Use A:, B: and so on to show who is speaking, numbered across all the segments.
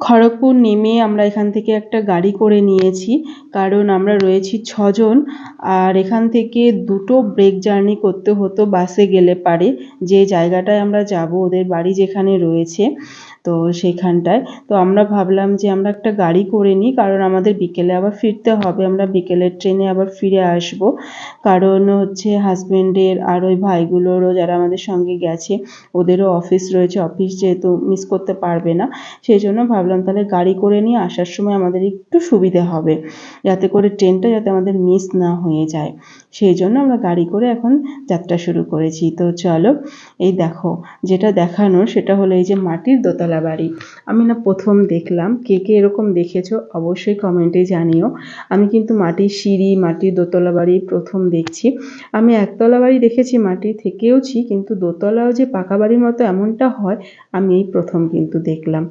A: খড়গপুর নেমে আমরা এখান থেকে একটা গাড়ি করে নিয়েছি, কারণ আমরা রয়েছি 6 জন। আর এখান থেকে 2টো ব্রেক জার্নি করতে হতো বাসে গেলে পারে, যে জায়গাটায় আমরা যাব ওদের বাড়ি যেখানে রয়েছে, তো সেখানটায়। তো আমরা ভাবলাম যে আমরা একটা গাড়ি করে নিই, কারণ আমাদের বিকেলে আবার ফিরতে হবে, আমরা বিকেলের ট্রেনে আবার ফিরে আসব। কারণ হচ্ছে হাজব্যান্ডের আর ওই ভাইগুলোরও যারা আমাদের সঙ্গে গেছে ওদেরও অফিস রয়েছে, অফিস যেহেতু মিস করতে পারবে না, সেই জন্য ভাবলাম তাহলে গাড়ি করে নিয়ে আসার সময় আমাদের একটু সুবিধে হবে, যাতে করে ট্রেনটা যাতে আমাদের মিস না হয়ে যায়। সেই জন্য আমরা গাড়ি করে এখন যাত্রা শুরু করেছি। তো চলো, এই দেখো যেটা দেখানোর সেটা হলো এই যে মাটির দোতলা বাড়ি। আমি না প্রথম দেখলাম, কে কে এরকম দেখেছো অবশ্যই কমেন্টে জানিও। আমি কিন্তু মাটির সিঁড়ি, মাটির দোতলা বাড়ি প্রথম দেখছি। আমি একতলা বাড়ি দেখেছি মাটি থেকেওছি, কিন্তু দোতলাও যে পাকা বাড়ির মতো এমনটা হয় আমি এই প্রথম কিন্তু দেখলাম।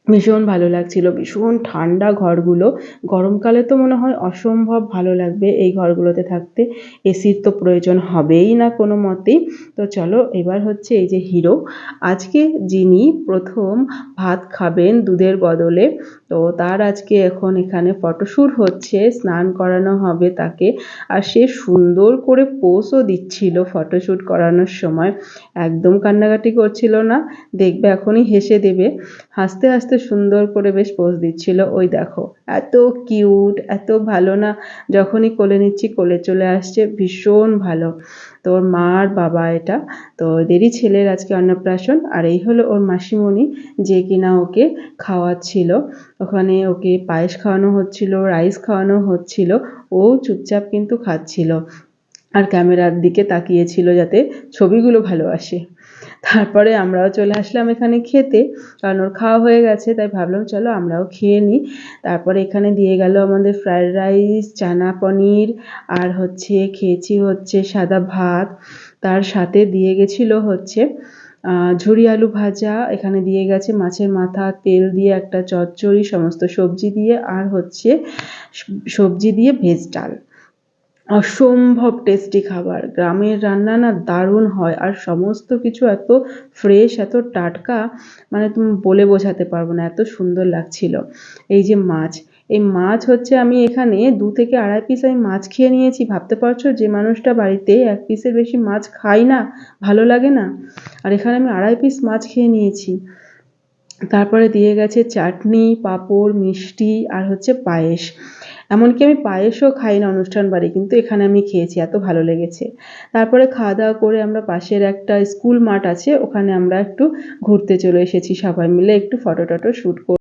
A: ভীষণ ভালো লাগছিল, ভীষণ ঠান্ডা ঘরগুলো। গরমকালে তো মনে হয় অসম্ভব ভালো লাগবে এই ঘরগুলোতে থাকতে, এসির তো প্রয়োজন হবেই না কোনো মতেই। তো চলো, এবার হচ্ছে এই যে হিরো, আজকে যিনি প্রথম ভাত খাবেন দুধের বদলে, তো তার আজকে এখন এখানে ফটোশ্যুট হচ্ছে, স্নান করানো হবে তাকে। আর সে সুন্দর করে পোজও দিচ্ছিল ফটোশ্যুট করানোর সময়, একদম কান্নাকাটি করছিল না, দেখবে এখনই হেসে দেবে। হাসতে হাসতে সুন্দর করে বেশ পোজ দিচ্ছিল। ওই দেখো এত কিউট, এত ভালো না, যখনই কোলে নিচ্ছি কোলে চলে আসছে, ভীষণ ভালো। তো ওর মা আর বাবা এটা, তো এদেরই ছেলের আজকে অন্নপ্রাশন। আর এই হলো ওর মাসিমণি, যে কিনা ওকে খাওয়াচ্ছিল। ওখানে ওকে পায়েস খাওয়ানো হচ্ছিল, রাইস খাওয়ানো হচ্ছিল, ও চুপচাপ কিন্তু খাচ্ছিল আর ক্যামেরার দিকে তাকিয়েছিল যাতে ছবিগুলো ভালো আসে। তারপরে আমরাও চলে আসলাম এখানে খেতে, কারণ ওর খাওয়া হয়ে গেছে, তাই ভাবলাম চলো আমরাও খেয়ে নিই। তারপরে এখানে দিয়ে গেল আমাদের ফ্রায়েড রাইস, চানা পনির, আর হচ্ছে খেয়েছি হচ্ছে সাদা ভাত, তার সাথে দিয়ে গেছিলো হচ্ছে ঝুরি আলু ভাজা, এখানে দিয়ে গেছে মাছের মাথা, তেল দিয়ে একটা চচ্চড়ি, সমস্ত সবজি দিয়ে, আর হচ্ছে সবজি দিয়ে ভেজ ডাল। অসম্ভব টেস্টি খাবার, গ্রামের রান্না না দারুণ হয়, আর সমস্ত কিছু এত ফ্রেশ, এত টাটকা, মানে তুমি বলে বোঝাতে পারবো না, এত সুন্দর লাগছিল। এই যে মাছ, এই মাছ হচ্ছে আমি এখানে 2 থেকে আড়াই পিস আমি মাছ খেয়ে নিয়েছি। ভাবতে পারছো, যে মানুষটা বাড়িতে 1 পিসের বেশি মাছ খায় না, ভালো লাগে না, আর এখানে আমি আড়াই পিস মাছ খেয়ে নিয়েছি। তারপরে দিয়ে গেছে চাটনি, পাঁপড়, মিষ্টি, আর হচ্ছে পায়েস। এমনকি আমি পায়েসও খাই না অনুষ্ঠান বাড়ি, কিন্তু এখানে আমি খেয়েছি, এত ভালো লেগেছে। তারপরে খাওয়া দাওয়া করে আমরা পাশের একটা স্কুল মাঠ আছে, ওখানে আমরা একটু ঘুরতে চলে এসেছি সবাই মিলে, একটু ফটো টটো শ্যুট